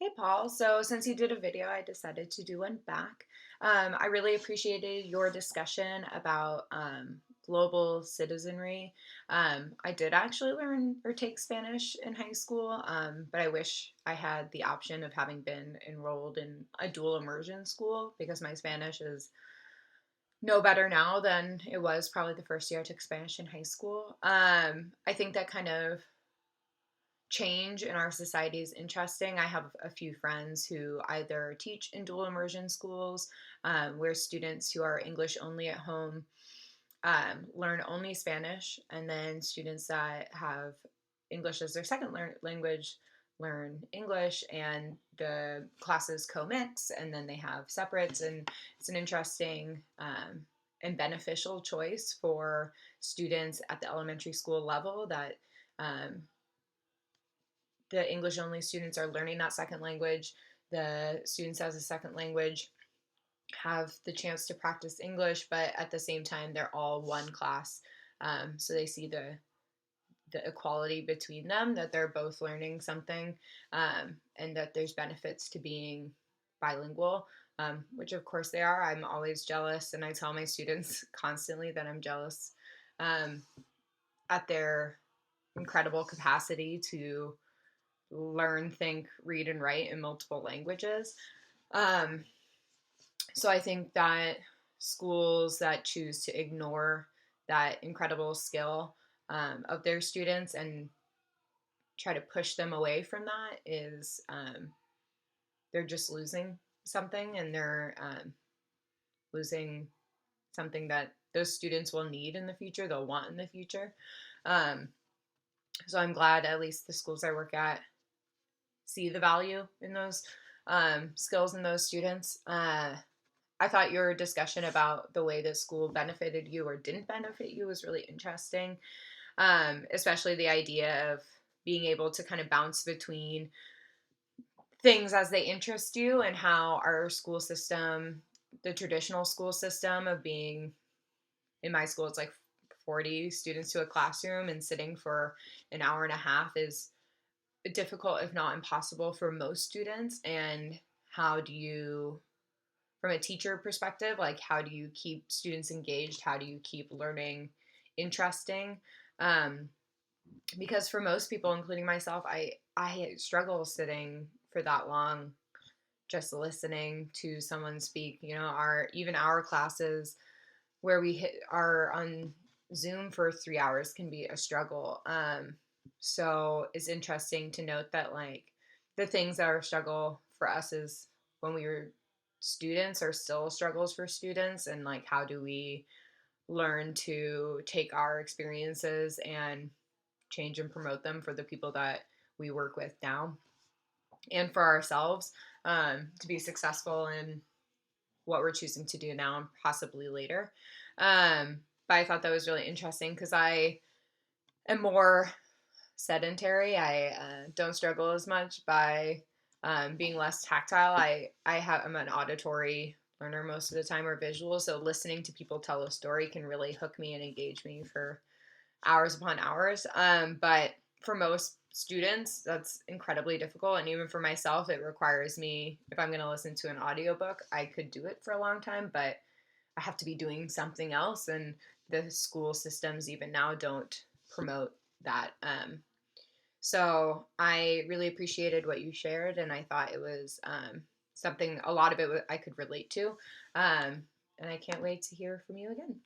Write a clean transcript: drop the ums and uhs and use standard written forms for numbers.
Hey Paul, so since you did a video, I decided to do one back. I really appreciated your discussion about global citizenry. I did actually learn or take Spanish in high school, but I wish I had the option of having been enrolled in a dual immersion school because my Spanish is no better now than it was probably the first year I took Spanish in high school. I think that kind of change in our society is interesting. I have a few friends who either teach in dual immersion schools, where students who are English only at home learn only Spanish, and then students that have English as their second language learn English, and the classes co-mix, and then they have separates, and it's an interesting and beneficial choice for students at the elementary school level that um, the English only students are learning that second language. The students as a second language have the chance to practice English, but at the same time, they're all one class. So they see the equality between them, that they're both learning something, and that there's benefits to being bilingual, which of course they are. I'm always jealous, and I tell my students constantly that I'm jealous um, at their incredible capacity to learn, think, read, and write in multiple languages. Um, so I think that schools that choose to ignore that incredible skill of their students and try to push them away from that is they're just losing something, and they're losing something that those students will need in the future, they'll want in the future. Um, so I'm glad at least the schools I work at see the value in those skills in those students. I thought your discussion about the way that school benefited you or didn't benefit you was really interesting, especially the idea of being able to kind of bounce between things as they interest you, and how our school system, the traditional school system of being in my school, it's like 40 students to a classroom and sitting for an hour and a half is difficult, if not impossible, for most students. And how do you, from a teacher perspective, like how do you keep students engaged? How do you keep learning interesting? Um, because for most people, including myself, I struggle sitting for that long just listening to someone speak. You know, our even our classes where are on Zoom for 3 hours can be a struggle. So it's interesting to note that like the things that are a struggle for us is when we were students are still struggles for students, and like how do we learn to take our experiences and change and promote them for the people that we work with now, and for ourselves, to be successful in what we're choosing to do now and possibly later. But I thought that was really interesting because I am more sedentary. I don't struggle as much by being less tactile. I'm an auditory learner most of the time, or visual. So listening to people tell a story can really hook me and engage me for hours upon hours. But for most students, that's incredibly difficult. And even for myself, it requires me, if I'm going to listen to an audiobook, I could do it for a long time, but I have to be doing something else. And the school systems, even now, don't promote that. So I really appreciated what you shared, and I thought it was something, a lot of it I could relate to. And I can't wait to hear from you again.